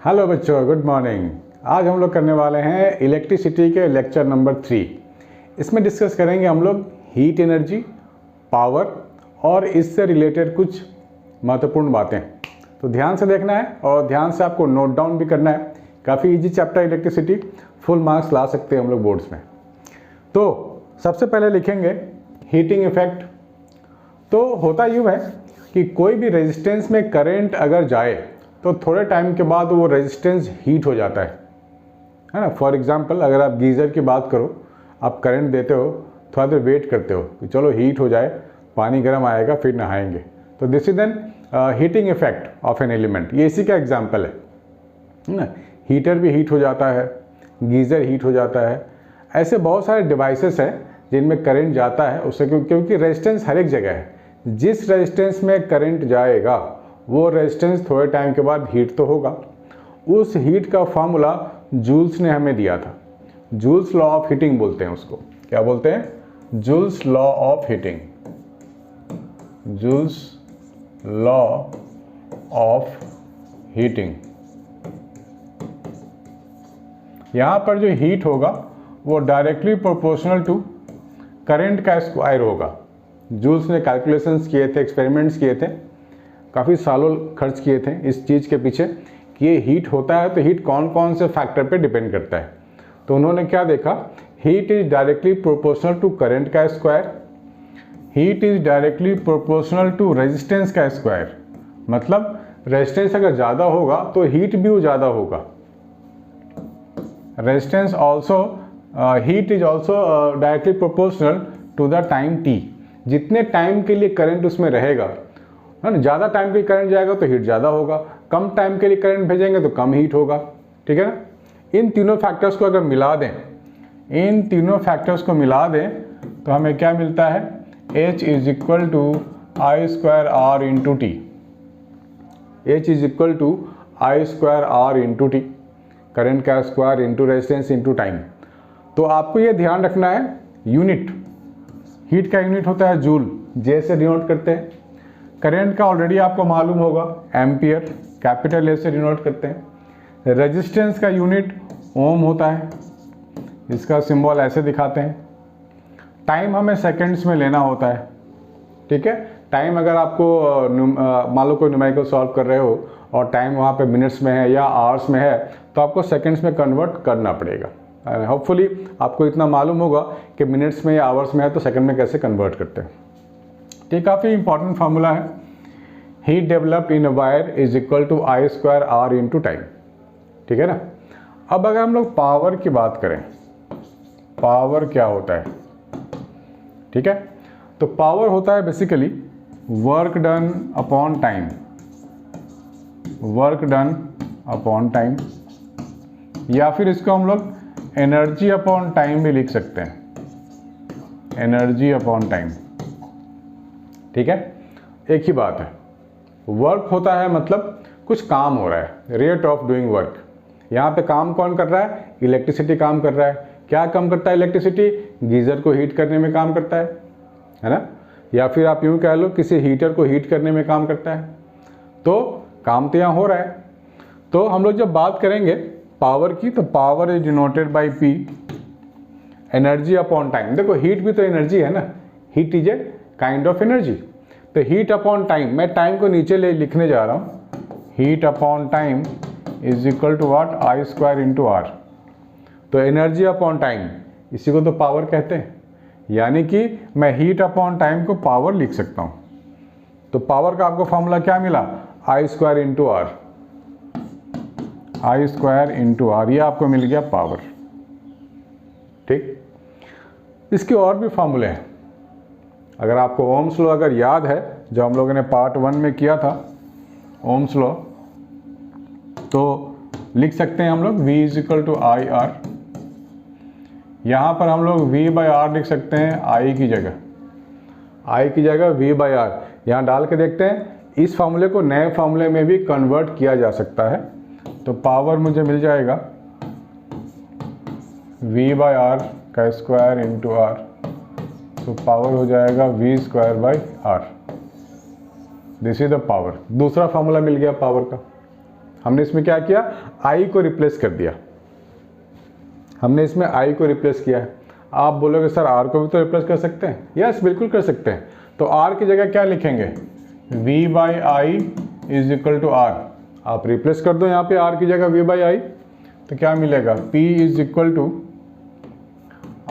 Hello बच्चों, good morning. आज हम लोग करने वाले हैं इलेक्ट्रिसिटी के लेक्चर नंबर 3। इसमें डिस्कस करेंगे हम लोग हीट एनर्जी, पावर और इससे रिलेटेड कुछ महत्वपूर्ण बातें। तो ध्यान से देखना है और ध्यान से आपको नोट डाउन भी करना है। काफ़ी easy chapter electricity, full marks ला सकते हैं हम लोग बोर्ड्स में। तो सबसे पहले लिखेंगे हीटिंग इफेक्ट। तो होता यूँ है कि कोई भी रेजिस्टेंस में करंट अगर जाए तो थोड़े टाइम के बाद वो रेजिस्टेंस हीट हो जाता है ना। फॉर एग्जांपल अगर आप गीज़र की बात करो, आप करंट देते हो, थोड़ा देर वेट करते हो कि चलो हीट हो जाए, पानी गर्म आएगा फिर नहाएंगे। तो this is then heating effect of an element. ये इसी का एग्जाम्पल है ना। हीटर भी हीट हो जाता है, गीज़र हीट हो जाता है। ऐसे बहुत सारे डिवाइसेस हैं जिनमें करंट जाता है उससे, क्योंकि रेजिस्टेंस हर एक जगह है। जिस रेजिस्टेंस में करंट जाएगा वो रेजिस्टेंस थोड़े टाइम के बाद हीट तो होगा। उस हीट का फार्मूला जूल्स ने हमें दिया था। जूल्स लॉ ऑफ हीटिंग बोलते हैं उसको। क्या बोलते हैं? Joules law of heating. Joules law of heating. यहाँ पर जो हीट होगा वो डायरेक्टली प्रोपोर्शनल टू करंट का स्क्वायर होगा। जूल्स ने कैलकुलेशंस किए थे, एक्सपेरिमेंट्स किए थे, काफ़ी सालों खर्च किए थे इस चीज़ के पीछे कि ये हीट होता है तो हीट कौन कौन से फैक्टर पे डिपेंड करता है। तो उन्होंने क्या देखा, heat is directly proportional to current का square, heat is directly proportional to resistance का स्क्वायर। मतलब रेजिस्टेंस अगर ज़्यादा होगा तो हीट भी वो ज़्यादा होगा। Resistance also, heat is also directly proportional to the time T. जितने टाइम के लिए करंट उसमें रहेगा है ना, ज़्यादा टाइम के लिए करंट जाएगा तो हीट ज़्यादा होगा, कम टाइम के लिए करंट भेजेंगे तो कम हीट होगा। ठीक है ना। इन तीनों फैक्टर्स को अगर मिला दें, इन तीनों फैक्टर्स को मिला दें तो हमें क्या मिलता है? H is equal to I square R into T. H is equal to I square R into T, current का square into resistance into time. तो आपको ये ध्यान रखना है, यूनिट, हीट का यूनिट होता है जूल, जे से डिनोट करते हैं। करंट का ऑलरेडी आपको मालूम होगा, एम्पियर, कैपिटल ए से डिनोट करते हैं। रेजिस्टेंस का यूनिट ओम होता है, इसका सिंबल ऐसे दिखाते हैं। टाइम हमें सेकंड्स में लेना होता है। ठीक है। टाइम अगर आपको मान लो कोई न्यूमेरिकल सॉल्व कर रहे हो और टाइम वहाँ पे मिनट्स में है या आवर्स में है तो आपको सेकंड्स में कन्वर्ट करना पड़ेगा। होपफुली आपको इतना मालूम होगा कि मिनट्स में या आवर्स में है तो सेकंड में कैसे कन्वर्ट करते हैं। ये काफ़ी इंपॉर्टेंट फार्मूला है। Heat develop in wire is equal to I square R into time. ठीक है ना। अब अगर हम लोग पावर की बात करें, पावर क्या होता है? ठीक है। तो पावर होता है basically work done upon time, work done upon time, या फिर इसको हम लोग एनर्जी अपॉन टाइम भी लिख सकते हैं, एनर्जी अपॉन टाइम। ठीक है। एक ही बात है। वर्क होता है मतलब कुछ काम हो रहा है, रेट ऑफ डूइंग वर्क। यहाँ पे काम कौन कर रहा है? इलेक्ट्रिसिटी काम कर रहा है। क्या काम करता है इलेक्ट्रिसिटी? गीज़र को हीट करने में काम करता है ना। या फिर आप यूँ कह लो किसी हीटर को हीट करने में काम करता है। तो काम तो यहाँ हो रहा है। तो हम लोग जब बात करेंगे पावर की तो power is denoted by P, energy upon time. देखो हीट भी तो एनर्जी है ना, heat is a kind of energy. तो हीट अपॉन टाइम, मैं टाइम को नीचे ले लिखने जा रहा हूँ, heat upon time is equal to what? I square into R. तो एनर्जी अपॉन टाइम, इसी को तो पावर कहते हैं। यानी कि मैं हीट अपॉन टाइम को पावर लिख सकता हूँ। तो पावर का आपको फॉर्मूला क्या मिला? I square into R, I square into R, ये आपको मिल गया पावर। ठीक। इसके और भी फॉर्मूले हैं। अगर आपको ओम्स लॉ अगर याद है जो हम लोगों ने पार्ट 1 में किया था, ओम्स लॉ, तो लिख सकते हैं हम लोग V is equal to I R. यहाँ पर हम लोग V बाई आर लिख सकते हैं, I की जगह, I की जगह V बाई आर। यहाँ डाल के देखते हैं, इस फार्मूले को नए फार्मूले में भी कन्वर्ट किया जा सकता है। तो पावर मुझे मिल जाएगा V बाई आर का स्क्वायर इंटू आर, तो पावर हो जाएगा V square by R. This is the power. दूसरा फार्मूला मिल गया पावर का। हमने इसमें क्या किया, I को रिप्लेस कर दिया, हमने इसमें I को रिप्लेस किया है। आप बोलोगे सर R को भी तो रिप्लेस कर सकते हैं, यस बिल्कुल कर सकते हैं। तो R की जगह क्या लिखेंगे, V/I is equal to R। आप रिप्लेस कर दो यहाँ पे R की जगह V/I, तो क्या मिलेगा, P is equal to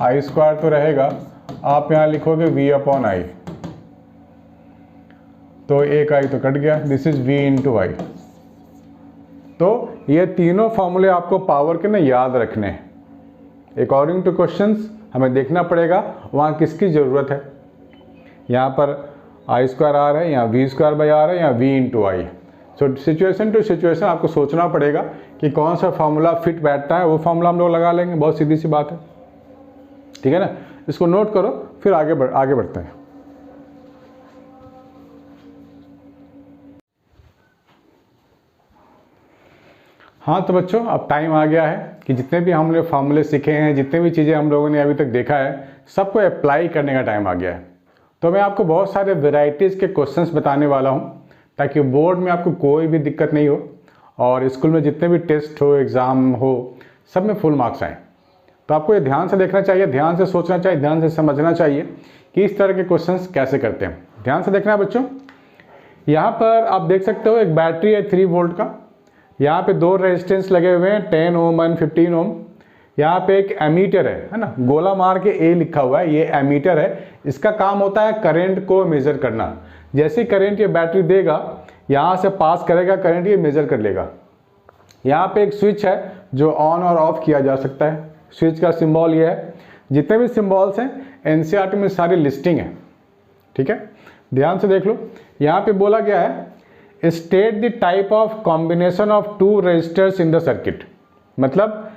I square तो रहेगा, आप यहाँ लिखोगे V/I, तो एक I तो कट गया, this is V into I। तो ये तीनों फॉर्मूले आपको पावर के ना याद रखने हैं। अकॉर्डिंग टू क्वेश्चंस हमें देखना पड़ेगा वहाँ किसकी ज़रूरत है। यहाँ पर I स्क्वायर R है, यहाँ V स्क्वायर बाई R है, यहाँ V into I। So situation to situation आपको सोचना पड़ेगा कि कौन सा फार्मूला फिट बैठता है, वो फार्मूला हम लोग लगा लेंगे, बहुत सीधी सी बात है, ठीक है ना। इसको नोट करो, फिर आगे बढ़ते हैं। हाँ तो बच्चों, अब टाइम आ गया है कि जितने भी हम लोग फार्मूले सीखे हैं, जितने भी चीज़ें हम लोगों ने अभी तक देखा है, सबको अप्लाई करने का टाइम आ गया है। तो मैं आपको बहुत सारे वेराइटीज़ के क्वेश्चंस बताने वाला हूँ, ताकि बोर्ड में आपको कोई भी दिक्कत नहीं हो और स्कूल में जितने भी टेस्ट हो, एग्ज़ाम हो, सब में फुल मार्क्स आएँ। तो आपको ये ध्यान से देखना चाहिए, ध्यान से सोचना चाहिए, ध्यान से समझना चाहिए कि इस तरह के क्वेश्चंस कैसे करते हैं। ध्यान से देखना है बच्चों। यहाँ पर आप देख सकते हो एक बैटरी है 3 वोल्ट का, यहाँ पे 2 रेजिस्टेंस लगे हुए हैं 10 ओम एंड 15 ओम। यहाँ पे एक एमीटर है ना, गोला मार के ए लिखा हुआ है, ये एमीटर है। इसका काम होता है करंट को मेज़र करना। जैसे करंट ये बैटरी देगा, यहाँ से पास करेगा करंट, ये मेज़र कर लेगा। यहाँ पे एक स्विच है जो ऑन और ऑफ किया जा सकता है। स्विच का सिंबल ये है। जितने भी सिंबल्स हैं एनसीईआरटी में सारी लिस्टिंग है, ठीक है, ध्यान से देख लो। यहाँ पे बोला गया है state the type of combination of 2 resistors in the circuit. मतलब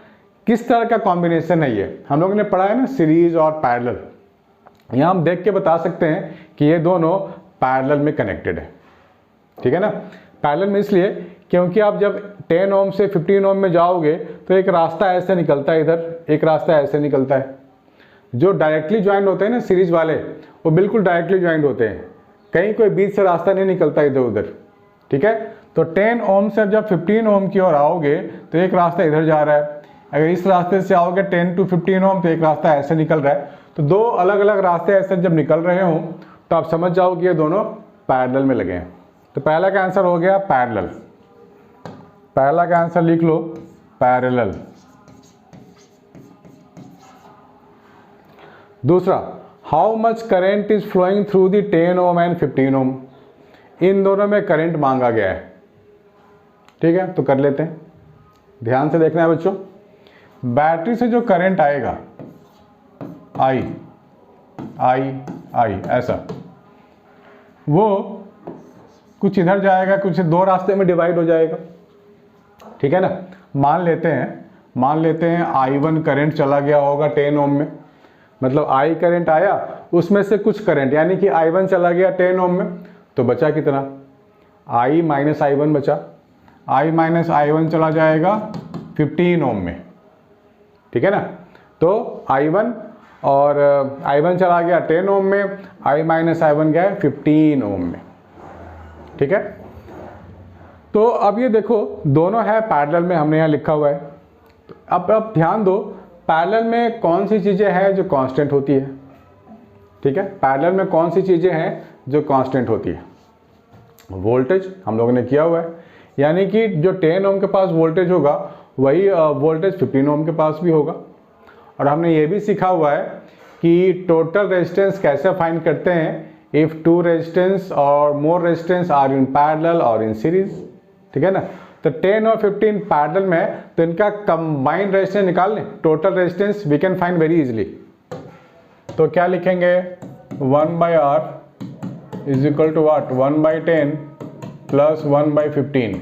किस तरह का कॉम्बिनेशन है ये, हम लोगों ने पढ़ा है ना, सीरीज और पैरेलल। यहाँ हम देख के बता सकते हैं कि ये दोनों पैरेलल में कनेक्टेड है, ठीक है ना। पैरेलल में इसलिए क्योंकि आप जब 10 ओम से 15 ओम में जाओगे तो एक रास्ता ऐसे निकलता है, इधर एक रास्ता ऐसे निकलता है। जो डायरेक्टली ज्वाइंट होते हैं ना सीरीज वाले, वो बिल्कुल डायरेक्टली ज्वाइंट होते हैं, कहीं कोई बीच से रास्ता नहीं निकलता इधर उधर, ठीक है। तो 10 ओम से जब 15 ओम की ओर आओगे तो एक रास्ता इधर जा रहा है, अगर इस रास्ते से आओगे 10 to 15 ओम तो एक रास्ता ऐसे निकल रहा है। तो 2 अलग अलग रास्ते ऐसे जब निकल रहे हों तो आप समझ जाओ कि ये दोनों पैरेलल में लगे हैं। तो पहला का आंसर हो गया पैरेलल, पहला का आंसर लिख लो पैरेलल। दूसरा, how much current is flowing through the 10 ohm and 15 ohm. इन दोनों में करंट मांगा गया है, ठीक है, तो कर लेते हैं। ध्यान से देखना है बच्चों, बैटरी से जो करंट आएगा आई आई आई ऐसा, वो कुछ इधर जाएगा, कुछ 2 रास्ते में डिवाइड हो जाएगा, ठीक है ना। मान लेते हैं I1 करंट चला गया होगा 10 ओम में, मतलब I करंट आया, उसमें से कुछ करंट यानी कि I1 चला गया 10 ओम में, तो बचा कितना, I माइनस I1 बचा। I माइनस I1 चला जाएगा 15 ओम में, ठीक है ना। तो I1 और I1 चला गया 10 ओम में, I माइनस I1 गया 15 ओम में, ठीक है। तो अब ये देखो दोनों है पैरेलल में, हमने यहाँ लिखा हुआ है। तो अब ध्यान दो, पैरेलल में कौन सी चीज़ें हैं जो कांस्टेंट होती है, ठीक है। पैरेलल में कौन सी चीज़ें हैं जो कांस्टेंट होती है, वोल्टेज हम लोगों ने किया हुआ है, यानी कि जो 10 ओम के पास वोल्टेज होगा वही वोल्टेज 15 ओम के पास भी होगा। और हमने ये भी सीखा हुआ है कि टोटल रेजिस्टेंस कैसे फाइंड करते हैं, इफ़ 2 रेजिस्टेंस और more resistance are in parallel और इन सीरीज, ठीक है ना। तो 10 और 15 पैरेलल में है, तो इनका कंबाइंड रेजिस्टेंस निकाल लें, total resistance we can find very easily. तो क्या लिखेंगे, 1/R is equal to what, 1/10 plus 1/15।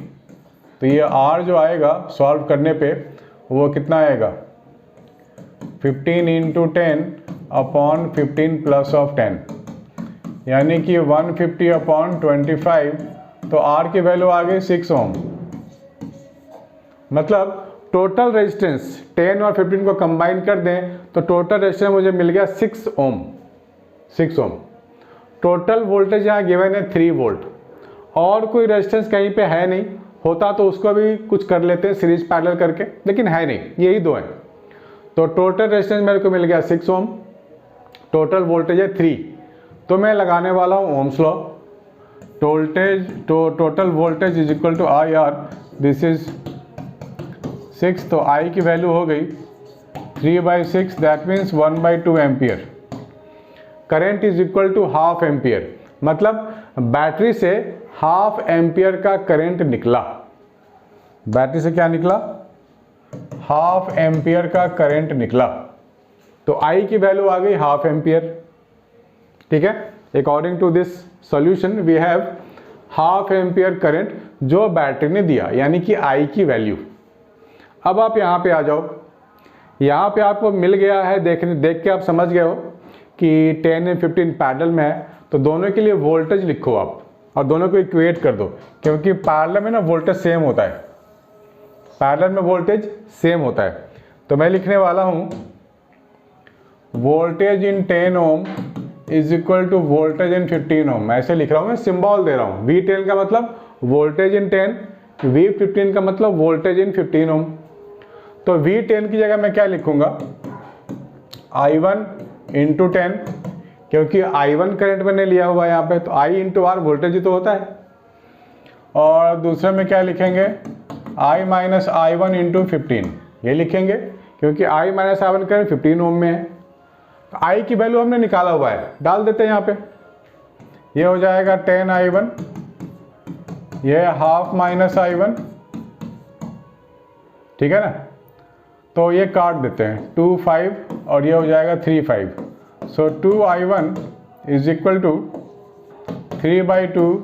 तो ये R जो आएगा सॉल्व करने पे वो कितना आएगा, 15 इंटू 10 अपॉन 15 प्लस ऑफ 10, यानी कि 150 अपॉन 25। तो R की वैल्यू आ गई 6 ओम। मतलब टोटल रेजिस्टेंस 10 और 15 को कंबाइन कर दें तो टोटल रेजिस्टेंस मुझे मिल गया 6 ओम। 6 ओम। टोटल वोल्टेज यहाँ गिवन है 3 वोल्ट, और कोई रेजिस्टेंस कहीं पे है नहीं, होता तो उसको भी कुछ कर लेते हैं सीरीज पैरेलल करके, लेकिन है नहीं, यही दो है। तो टोटल रेजिस्टेंस मेरे को मिल गया 6 ओम, टोटल वोल्टेज है 3, तो मैं लगाने वाला हूँ Ohm's law. Total voltage is equal to I R, this is 6, तो आई की वैल्यू हो गई 3/6, that means 1/2 ampere. Current is equal to half ampere, मतलब बैटरी से हाफ एम्पियर का करंट निकला। बैटरी से क्या निकला? हाफ एम्पियर का करंट निकला। तो आई की वैल्यू आ गई हाफ एम्पियर। ठीक है, according to this solution we have half ampere current जो बैटरी ने दिया, यानी कि आई की वैल्यू। अब आप यहाँ पे आ जाओ, यहाँ पे आपको मिल गया है, देख के आप समझ गए हो कि 10 और 15 पैरेलल में है, तो दोनों के लिए वोल्टेज लिखो आप और दोनों को इक्वेट कर दो, क्योंकि पैरेलल में ना वोल्टेज सेम होता है, पैरेलल में वोल्टेज सेम होता है। तो मैं लिखने वाला हूँ voltage in 10 ohm is equal to voltage in 15 ohm. ऐसे लिख रहा हूँ, मैं सिंबल दे रहा हूँ। V10 का मतलब वोल्टेज इन 10, V15 का मतलब वोल्टेज इन 15 ओम। तो V10 की जगह मैं क्या लिखूंगा? I1 इंटू 10, क्योंकि I1 करंट मैंने लिया हुआ है यहाँ पे, तो I इंटू आर वोल्टेज ही तो होता है। और दूसरे में क्या लिखेंगे? I माइनस I1 इंटू 15, ये लिखेंगे क्योंकि I माइनस I1 करंट 15 ओम में है। तो I की वैल्यू हमने निकाला हुआ है, डाल देते हैं यहाँ पे। ये हो जाएगा 10 I1, ये हाफ माइनस I1, ठीक है ना। तो ये काट देते हैं, 2 5 और ये हो जाएगा 3 5। So 2 I1 is equal to 3/2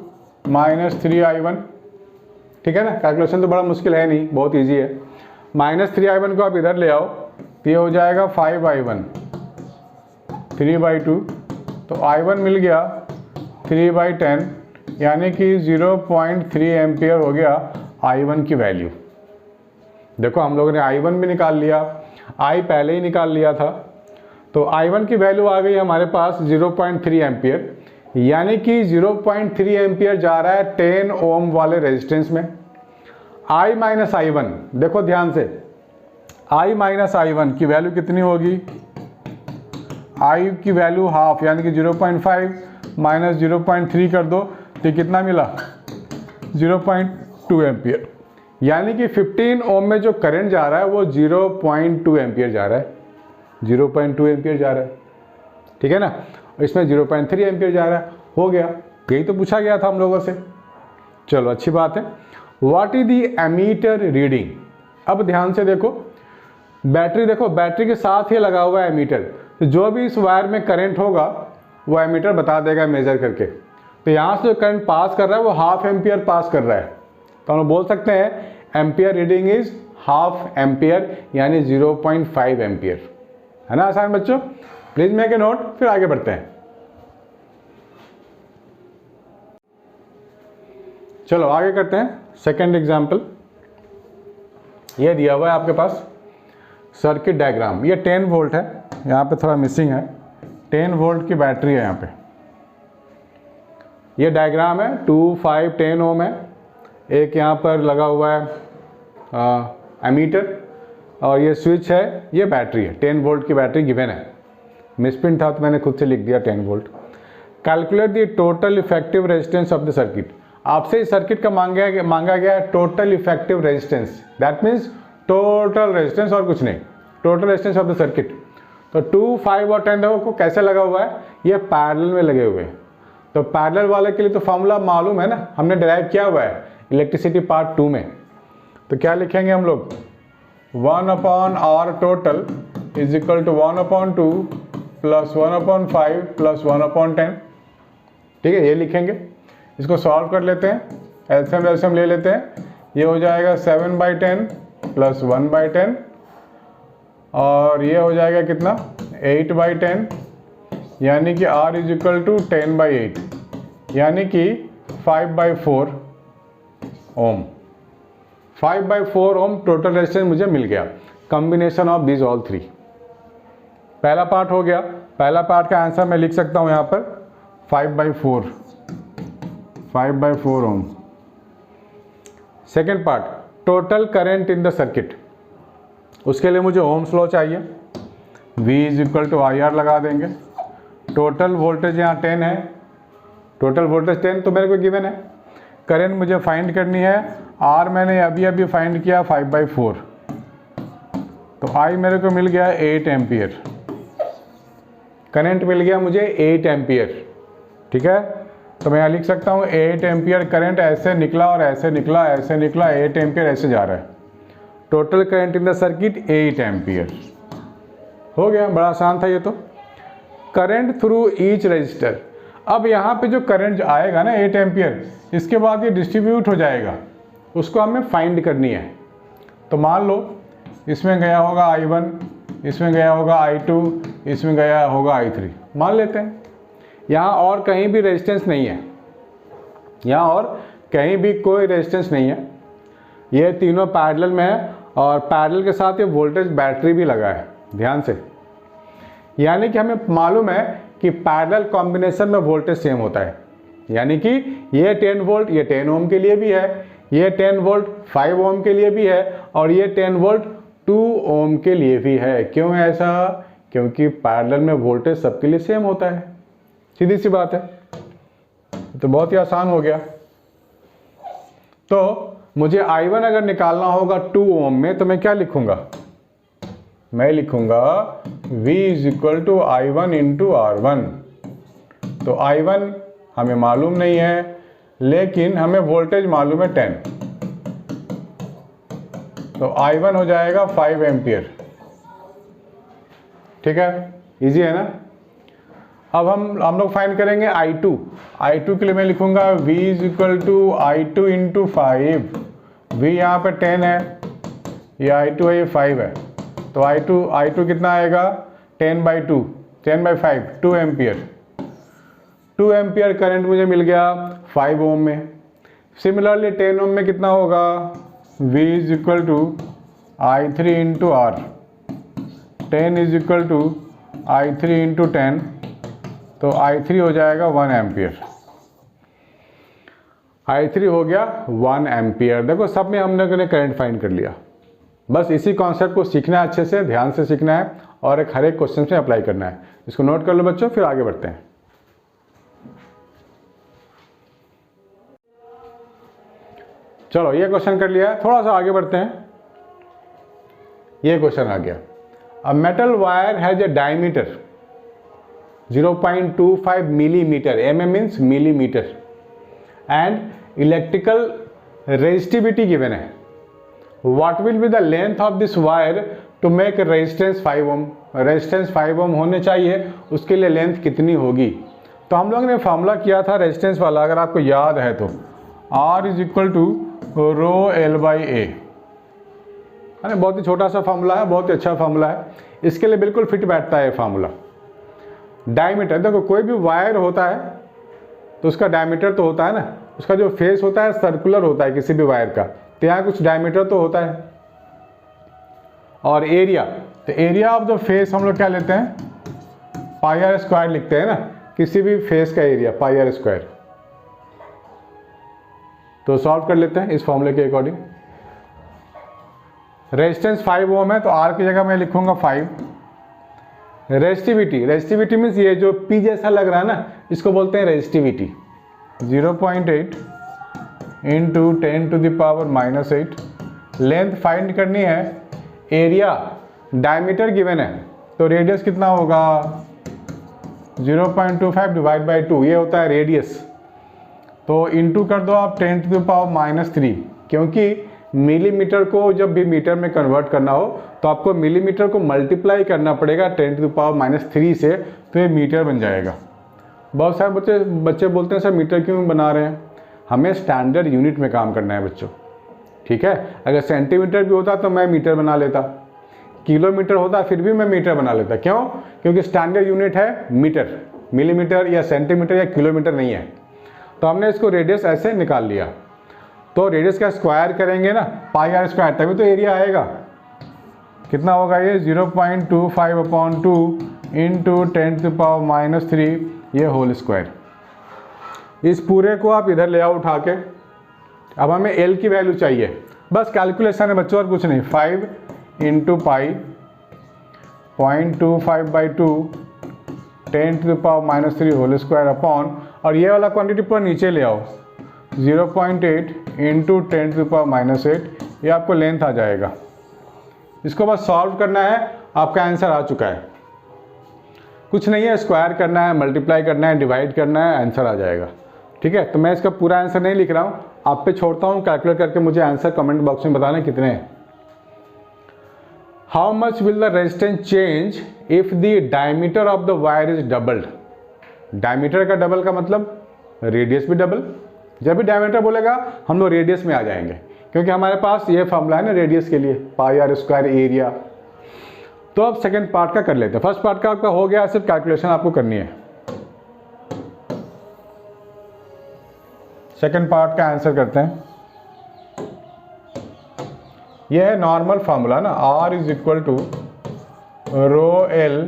minus 3 I1। ठीक है ना, कैलकुलेशन तो बड़ा मुश्किल है नहीं, बहुत इजी है। माइनस 3 I1 को आप इधर ले आओ, तो ये हो जाएगा 5 I1, 3/2। तो I1 मिल गया 3/10, यानी कि 0.3 एम्पियर हो गया I1 की वैल्यू। देखो हम लोगों ने I1 भी निकाल लिया, I पहले ही निकाल लिया था। तो I1 की वैल्यू आ गई हमारे पास 0.3 एम्पियर, यानी कि 0.3 एम्पियर जा रहा है 10 ओम वाले रेजिस्टेंस में। I माइनस I1, देखो ध्यान से, I माइनस I1 की वैल्यू कितनी होगी? I की वैल्यू हाफ, यानी कि 0.5 माइनस 0.3 कर दो, तो कितना मिला? 0.2 एम्पियर। यानी कि 15 ओम में जो करंट जा रहा है वो 0.2 एम्पियर जा रहा है, 0.2 एम्पियर जा रहा है, ठीक है ना। इसमें 0.3 एम्पियर जा रहा है, हो गया। यही तो पूछा गया था हम लोगों से। चलो अच्छी बात है। What is the ammeter reading? अब ध्यान से देखो, बैटरी देखो, बैटरी के साथ ही लगा हुआ है एमीटर, तो जो भी इस वायर में करंट होगा वो एमीटर बता देगा मेजर करके। तो यहाँ से जो करंट पास कर रहा है वो हाफ एम्पियर पास कर रहा है, तो हम बोल सकते हैं ampere reading is half ampere, यानी 0.5 एम्पियर। है ना आसान बच्चों? प्लीज मेक ए नोट, फिर आगे बढ़ते हैं। चलो आगे करते हैं। सेकंड एग्जाम्पल ये दिया हुआ है आपके पास सर्किट डायग्राम। ये 10 वोल्ट है, यहाँ पे थोड़ा मिसिंग है, 10 वोल्ट की बैटरी है यहाँ पे। ये डायग्राम है, 2 5 10 ओम है। एक यहाँ पर लगा हुआ है एमीटर, और ये स्विच है, ये बैटरी है, 10 वोल्ट की बैटरी गिवन है। मिसप्रिंट था तो मैंने खुद से लिख दिया 10 volt. Calculate the total effective resistance of the circuit. आपसे इस सर्किट का मांगा गया है total effective resistance, that means total resistance और कुछ नहीं, total resistance of the circuit. तो 2 5 और 10 देखो को कैसे लगा हुआ है, ये पैरेलल में लगे हुए हैं। तो पैरेलल वाले के लिए तो फॉर्मूला मालूम है ना, हमने डिराइव किया हुआ है इलेक्ट्रिसिटी पार्ट 2 में। तो क्या लिखेंगे हम लोग? 1/R total is equal to 1/2 plus 1/5 plus 1/10। ठीक है, ये लिखेंगे। इसको सॉल्व कर लेते हैं, एलसीएम एलसीएम ले लेते हैं। ये हो जाएगा 7/10 प्लस 1/10, और ये हो जाएगा कितना? 8/10, यानी कि R इज इक्वल टू 10/8, यानी कि 5/4 ओम। 5/4 ओम टोटल रेजिस्टेंस मुझे मिल गया, कॉम्बिनेशन ऑफ दिस ऑल 3। पहला पार्ट हो गया। पहला पार्ट का आंसर मैं लिख सकता हूं यहां पर 5/4 ohm. Second part, total current in the circuit, उसके लिए मुझे ओम्स लॉ चाहिए। V is equal to IR लगा देंगे। टोटल वोल्टेज यहाँ 10 है, टोटल वोल्टेज 10 तो मेरे को गिवन है। करंट मुझे फाइंड करनी है, R मैंने अभी अभी फाइंड किया 5/4, तो I मेरे को मिल गया 8 एम्पियर। करंट मिल गया मुझे 8 एम्पियर, ठीक है। तो मैं यहाँ लिख सकता हूँ 8 एम्पियर करंट ऐसे निकला और ऐसे निकला, ऐसे निकला, 8 एम्पियर ऐसे जा रहा है। Total current in the circuit 8 ampere. हो गया, बड़ा आसान था ये तो। करंट थ्रू ईच रजिस्टर, अब यहाँ पे जो करंट आएगा ना 8 एम्पियर, इसके बाद ये डिस्ट्रीब्यूट हो जाएगा, उसको हमें फाइंड करनी है। तो मान लो इसमें गया होगा I1, इसमें गया होगा I2, इसमें गया होगा I3, मान लेते हैं। यहाँ और कहीं भी रेजिस्टेंस नहीं है, यहाँ और कहीं भी कोई रेजिस्टेंस नहीं है, ये तीनों पैरेलल में है और पैरेलल के साथ ये वोल्टेज बैटरी भी लगा है, ध्यान से। यानी कि हमें मालूम है कि पैरेलल कॉम्बिनेशन में वोल्टेज सेम होता है, यानी कि ये 10 वोल्ट ये 10 ओम के लिए भी है, ये 10 वोल्ट 5 ओम के लिए भी है और ये 10 वोल्ट 2 ओम के लिए भी है। क्यों है ऐसा? क्योंकि पैरेलल में वोल्टेज सबके लिए सेम होता है, सीधी सी बात है। तो बहुत ही आसान हो गया। तो मुझे I1 अगर निकालना होगा 2 ओम में, तो मैं क्या लिखूंगा? मैं लिखूंगा V is equal to I1 into R1। तो I1 हमें मालूम नहीं है, लेकिन हमें वोल्टेज मालूम है 10, तो I1 हो जाएगा 5 एम्पियर। ठीक है, इजी है ना। अब हम लोग फाइंड करेंगे I2। I2 के लिए मैं लिखूंगा V is equal to I2 into 5। V यहाँ पे 10 है, ये I2 है, ये 5 है, तो I2 कितना आएगा? 10/2, 10/5, 2 एम्पियर। 2 एम्पियर करंट मुझे मिल गया 5 ओम में। सिमिलरली 10 ओम में कितना होगा? V is equal to I3 into R। 10 is equal to I3 into 10, तो I3 हो जाएगा 1 एम्पियर। I3 हो गया 1 एम्पियर। देखो सब में हम लोगों ने करंट फाइंड कर लिया। बस इसी कॉन्सेप्ट को सीखना है, अच्छे से ध्यान से सीखना है और हर एक क्वेश्चन में अप्लाई करना है। इसको नोट कर लो बच्चों, फिर आगे बढ़ते हैं। चलो ये क्वेश्चन कर लिया, थोड़ा सा आगे बढ़ते हैं। ये क्वेश्चन आ गया, a metal wire has a diameter 0.25 millimeter, mm means millimeter, and electrical resistivity given है। What will be the length of this wire to make resistance 5 ohm? Resistance 5 ओम होने चाहिए, उसके लिए लेंथ कितनी होगी? तो हम लोग ने फार्मूला किया था रेजिस्टेंस वाला, अगर आपको याद है तो R is equal to rho L/A। अरे बहुत ही छोटा सा फार्मूला है, बहुत ही अच्छा फार्मूला है, इसके लिए बिल्कुल फिट बैठता है फार्मूला। डायमीटर, देखो कोई भी वायर होता है तो उसका डायमीटर तो होता है ना, उसका जो फेस होता है सर्कुलर होता है किसी भी वायर का, तो यहाँ कुछ डायमीटर तो होता है। और एरिया, तो एरिया ऑफ द फेस हम लोग क्या लेते हैं? πr² लिखते हैं ना, किसी भी फेस का एरिया πr²। तो सॉल्व कर लेते हैं इस फॉर्मूले के अकॉर्डिंग। रेजिस्टेंस 5 ओम है, तो R की जगह मैं लिखूंगा 5। रेजिस्टिविटी मीन्स ये जो P जैसा लग रहा है ना, इसको बोलते हैं रेजिस्टिविटी। 0.8 इंटू 10⁻⁻8। लेंथ फाइंड करनी है, एरिया डायमीटर गिवन है, तो रेडियस कितना होगा? 0.25 डिवाइड बाई 2, ये होता है रेडियस। तो इंटू कर दो आप 10⁻³ क्योंकि मिलीमीटर को जब भी मीटर में कन्वर्ट करना हो तो आपको मिलीमीटर को मल्टीप्लाई करना पड़ेगा 10⁻³ से, तो ये मीटर बन जाएगा। बहुत सारे बच्चे बोलते हैं सर मीटर क्यों बना रहे हैं? हमें स्टैंडर्ड यूनिट में काम करना है बच्चों, ठीक है। अगर सेंटीमीटर भी होता तो मैं मीटर बना लेता, किलोमीटर होता फिर भी मैं मीटर बना लेता। क्यों? क्योंकि स्टैंडर्ड यूनिट है मीटर, मिलीमीटर या सेंटीमीटर या किलोमीटर नहीं है। तो हमने इसको रेडियस ऐसे निकाल लिया, तो रेडियस का स्क्वायर करेंगे ना πr², तभी तो एरिया आएगा। कितना होगा ये? 0.25/2 इंटू 10⁻³ ये होल स्क्वायर। इस पूरे को आप इधर ले आओ उठा के, अब हमें L की वैल्यू चाहिए, बस कैलकुलेशन है बच्चों और कुछ नहीं। 5 into pi 0.25/2 10⁻³ whole square upon, और ये वाला क्वांटिटी पूरा नीचे ले आओ, 0.8 इंटू 10⁻⁸, ये आपको लेंथ आ जाएगा। इसको बस सॉल्व करना है, आपका आंसर आ चुका है। कुछ नहीं है, स्क्वायर करना है, मल्टीप्लाई करना है, डिवाइड करना है, आंसर आ जाएगा। ठीक है, तो मैं इसका पूरा आंसर नहीं लिख रहा हूँ, आप पे छोड़ता हूँ, कैलकुलेट करके मुझे आंसर कमेंट बॉक्स में बताना कितने हैं। How much will the resistance change if the diameter of the wire is doubled. Diameter का डबल का मतलब रेडियस भी डबल। जब भी डायमीटर बोलेगा हम लोग रेडियस में आ जाएंगे, क्योंकि हमारे पास ये फॉर्मूला है ना रेडियस के लिए, πr² एरिया। तो अब सेकंड पार्ट का कर लेते हैं। फर्स्ट पार्ट का आपका हो गया, सिर्फ कैलकुलेशन आपको करनी है। सेकंड पार्ट का आंसर करते हैं। यह है नॉर्मल फार्मूला ना, R is equal to ρl,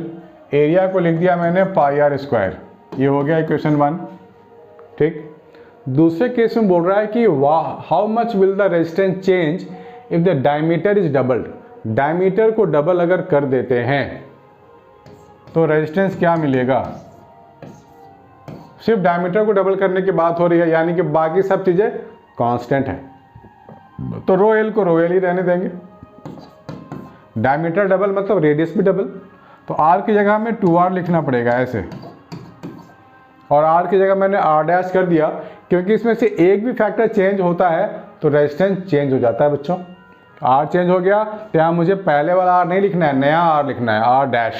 area को लिख दिया मैंने πr²। ये हो गया इक्वेशन 1। ठीक, दूसरे केस में बोल रहा है कि how much will the resistance change if the diameter is doubled. Diameter को डबल अगर कर देते हैं तो रेजिस्टेंस क्या मिलेगा। सिर्फ डायमीटर को डबल करने की बात हो रही है, यानी कि बाकी सब चीजें कांस्टेंट है, तो ρl को ρl ही रहने देंगे। डायमीटर डबल मतलब रेडियस भी डबल, तो r की जगह हमें 2r लिखना पड़ेगा ऐसे, और r की जगह मैंने r' कर दिया, क्योंकि इसमें से एक भी फैक्टर चेंज होता है तो रेजिस्टेंस चेंज हो जाता है बच्चों। r चेंज हो गया तो यहाँ मुझे पहले वाला r नहीं लिखना है, नया r लिखना है, r'।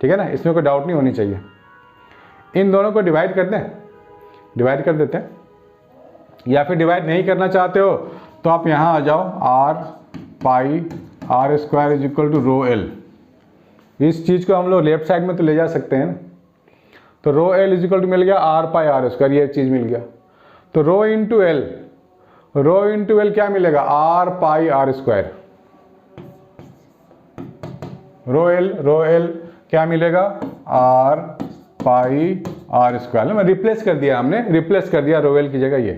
ठीक है ना, इसमें कोई डाउट नहीं होनी चाहिए। इन दोनों को डिवाइड कर दें, डिवाइड कर देते हैं, या फिर डिवाइड नहीं करना चाहते हो तो आप यहाँ आ जाओ, r πr² is equal to ρl। इस चीज़ को हम लोग लेफ्ट साइड में तो ले जा सकते हैं ना, तो ρl इज इक्वल टू मिल गया r πr², ये चीज़ मिल गया। तो ρ इंटू एल क्या मिलेगा, r πr²। ρl क्या मिलेगा, r πr²। मैं रिप्लेस कर दिया, हमने रिप्लेस कर दिया ρl की जगह ये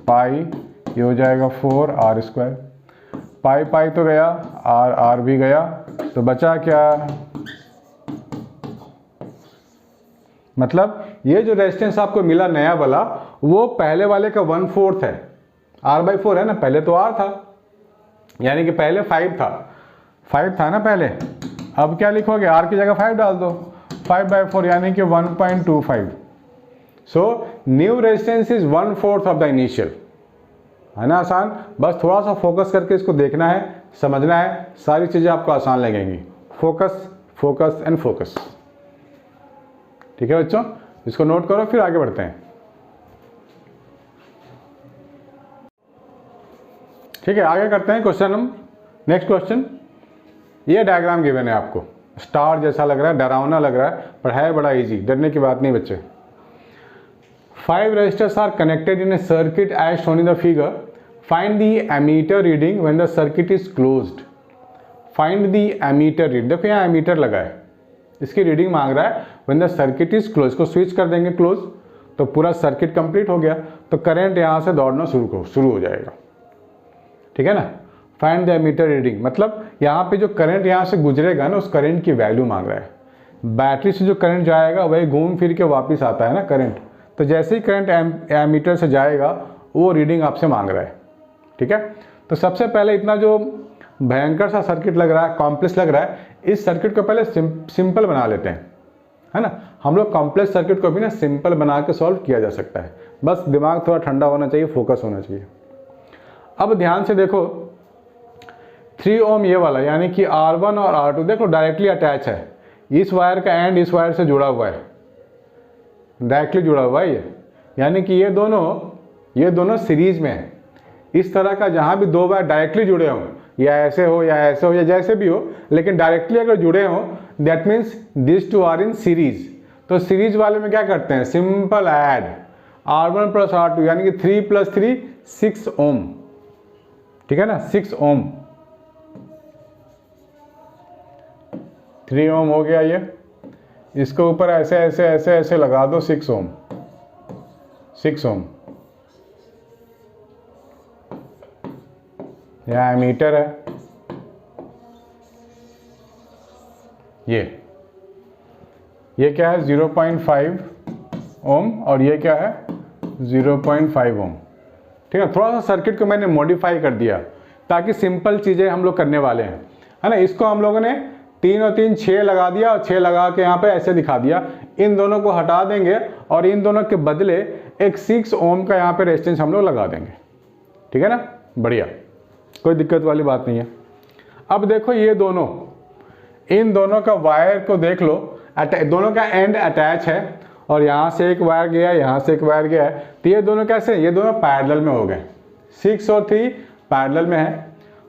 पाई, ये हो जाएगा 4r²। पाई तो गया, r भी गया, तो बचा क्या, मतलब ये जो रेजिस्टेंस आपको मिला नया वाला, वो पहले वाले का 1/4 है। r/4 है ना, पहले तो r था, यानी कि पहले 5 था ना पहले। अब क्या लिखोगे, r की जगह 5 डाल दो, 5/4 यानी कि 1.25। So new resistance is 1/4 of the initial. है ना आसान, बस थोड़ा सा फोकस करके इसको देखना है, समझना है, सारी चीज़ें आपको आसान लगेंगी। Focus focus and focus. ठीक है बच्चों, इसको नोट करो, फिर आगे बढ़ते हैं। ठीक है, आगे करते हैं क्वेश्चन हम। नेक्स्ट क्वेश्चन, ये डायग्राम गिवन है आपको, स्टार जैसा लग रहा है, डरावना लग रहा है, पर है बड़ा इजी, डरने की बात नहीं बच्चे। 5 resistors are connected in a circuit as shown in the figure. Find the ammeter reading when the circuit is closed. Find the ammeter reading. देखो यहाँ एमीटर लगा है, इसकी रीडिंग मांग रहा है when the circuit is closed। इसको switch कर देंगे क्लोज, तो पूरा सर्किट कंप्लीट हो गया, तो करंट यहाँ से दौड़ना शुरू हो जाएगा। ठीक है ना, फाइंड द एमीटर रीडिंग मतलब यहाँ पे जो करंट यहाँ से गुजरेगा ना, उस करंट की वैल्यू मांग रहा है। बैटरी से जो करंट जाएगा वही घूम फिर के वापस आता है ना करंट, तो जैसे ही करंट एमीटर से जाएगा वो रीडिंग आपसे मांग रहा है। ठीक है, तो सबसे पहले इतना जो भयंकर सा सर्किट लग रहा है, कॉम्प्लेक्स लग रहा है, इस सर्किट को पहले सिंपल बना लेते हैं। है ना, हम लोग कॉम्प्लेक्स सर्किट को भी ना सिंपल बना के सॉल्व किया जा सकता है, बस दिमाग थोड़ा ठंडा होना चाहिए, फोकस होना चाहिए। अब ध्यान से देखो, 3 ओम ये वाला, यानी कि R1 और R2 देखो डायरेक्टली अटैच है, इस वायर का एंड इस वायर से जुड़ा हुआ है, डायरेक्टली जुड़ा हुआ है ये, यानी कि ये दोनों सीरीज में है। इस तरह का जहाँ भी 2 वायर डायरेक्टली जुड़े हों, या ऐसे हो या ऐसे हो या जैसे भी हो, लेकिन डायरेक्टली अगर जुड़े हों, that means this 2 are in series. तो सीरीज वाले में क्या करते हैं, सिंपल ऐड R1 + R2, यानी कि 3 + 3 6 ओम। ठीक है ना, 6 ओम, 3 ओम हो गया ये, इसको ऊपर ऐसे ऐसे ऐसे ऐसे लगा दो 6 ओम, 6 ओम। यह एमीटर है, ये क्या है 0.5 ओम और ये क्या है 0.5 ओम। ठीक है, थोड़ा सा सर्किट को मैंने मॉडिफाई कर दिया ताकि सिंपल चीज़ें हम लोग करने वाले हैं, है ना। इसको हम लोगों ने 3 और 3 6 लगा दिया और 6 लगा के यहाँ पे ऐसे दिखा दिया। इन दोनों को हटा देंगे और इन दोनों के बदले एक 6 ओम का यहाँ पे रेजिस्टेंस हम लोग लगा देंगे। ठीक है ना, बढ़िया, कोई दिक्कत वाली बात नहीं है। अब देखो ये दोनों, इन दोनों का वायर को देख लो, दोनों का एंड अटैच है और यहाँ से एक वायर गया, यहाँ से एक वायर गया है, तो ये दोनों कैसे, ये दोनों पैरेलल में हो गए। 6 और 3 पैरेलल में है,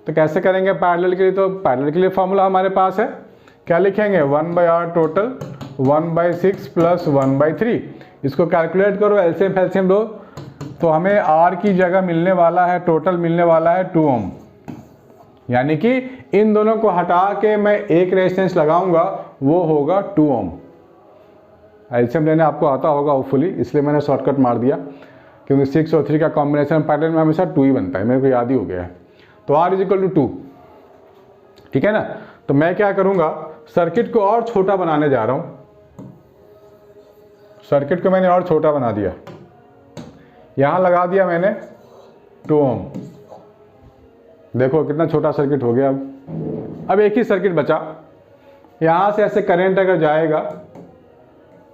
तो कैसे करेंगे पैरेलल के लिए, तो पैरेलल के लिए फॉर्मूला हमारे पास है, क्या लिखेंगे 1/r टोटल 1/6 प्लस 1/3। इसको कैलकुलेट करो, एलसीएम फैलसीएम दो, तो हमें r की जगह मिलने वाला है, टोटल मिलने वाला है 2 ओम। यानी कि इन दोनों को हटा के मैं एक रेजिस्टेंस लगाऊंगा, वो होगा 2 ओम। एलसीएम लेने आपको आता होगा होपफुली, इसलिए मैंने शॉर्टकट मार दिया, क्योंकि 6 और 3 का कॉम्बिनेशन पैटर्न में हमेशा 2 ही बनता है, मेरे को याद ही हो गया है। तो r = 2, ठीक है ना। तो मैं क्या करूंगा, सर्किट को और छोटा बनाने जा रहा हूं। सर्किट को मैंने और छोटा बना दिया, यहां लगा दिया मैंने 2 ओम। देखो कितना छोटा सर्किट हो गया। अब एक ही सर्किट बचा, यहां से ऐसे करंट अगर जाएगा,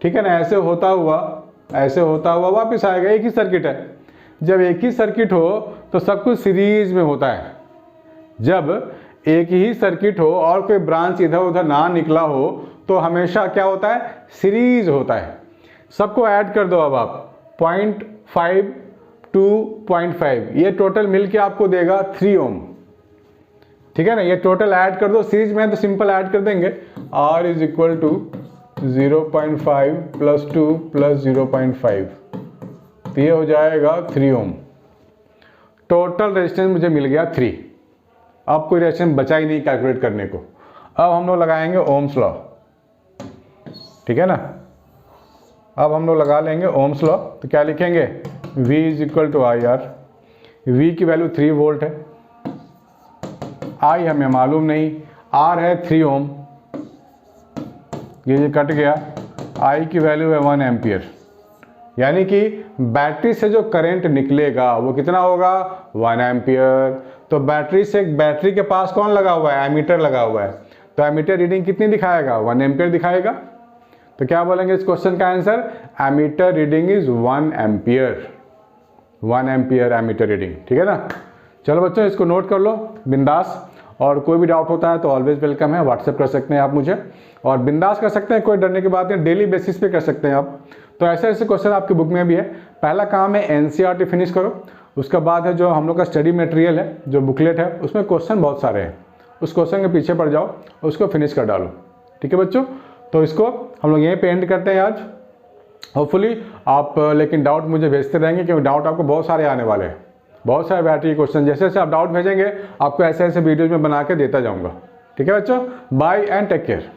ठीक है ना, ऐसे होता हुआ वापस आएगा, एक ही सर्किट है। जब एक ही सर्किट हो तो सब कुछ सीरीज में होता है। जब एक ही सर्किट हो और कोई ब्रांच इधर उधर ना निकला हो तो हमेशा क्या होता है, सीरीज होता है। सबको ऐड कर दो अब आप, 0.5 to 0.5, ये टोटल मिलके आपको देगा 3 ओम। ठीक है ना, ये टोटल ऐड कर दो, सीरीज में तो सिंपल ऐड कर देंगे, R = 0.5 + 2 + 0.5, तो ये हो जाएगा 3 ओम। टोटल रेजिस्टेंस मुझे मिल गया 3। अब कोई रेजिस्टेंस बचा ही नहीं कैलकुलेट करने को। अब हम लोग लगाएंगे ओम्स लॉ, ठीक है ना। अब हम लोग लगा लेंगे ओम्स लॉ, तो क्या लिखेंगे, V = IR। V की वैल्यू 3 वोल्ट है, I हमें मालूम नहीं, R है 3 ओम, ये कट गया, I की वैल्यू है 1 एम्पियर। यानी कि बैटरी से जो करंट निकलेगा वो कितना होगा, 1 एम्पियर। तो बैटरी के पास कौन लगा हुआ है, एमीटर लगा हुआ है, तो एमीटर रीडिंग कितनी दिखाएगा, 1 एम्पियर दिखाएगा। तो क्या बोलेंगे इस क्वेश्चन का answer, ammeter reading is 1 ampere, 1 ampere ammeter reading. ठीक है ना। चलो बच्चों, इसको नोट कर लो बिंदास, और कोई भी डाउट होता है तो ऑलवेज वेलकम है, व्हाट्सएप कर सकते हैं आप मुझे, और बिंदास कर सकते हैं, कोई डरने की बात नहीं, डेली बेसिस पे कर सकते हैं आप। तो ऐसे ऐसे क्वेश्चन आपकी बुक में भी है। पहला काम है एनसीईआरटी फिनिश करो, उसका बाद है जो हम लोग का स्टडी मटेरियल है, जो बुकलेट है, उसमें क्वेश्चन बहुत सारे हैं, उस क्वेश्चन के पीछे पड़ जाओ, उसको फिनिश कर डालो। ठीक है बच्चों, तो इसको हम लोग यहीं पे एंड करते हैं आज। होपफुली आप लेकिन डाउट मुझे भेजते रहेंगे, क्योंकि डाउट आपको बहुत सारे आने वाले हैं, बहुत सारे बैटरी क्वेश्चन। जैसे जैसे आप डाउट भेजेंगे आपको ऐसे ऐसे वीडियोज में बना के देता जाऊँगा। ठीक है बच्चों, बाय एंड टेक केयर।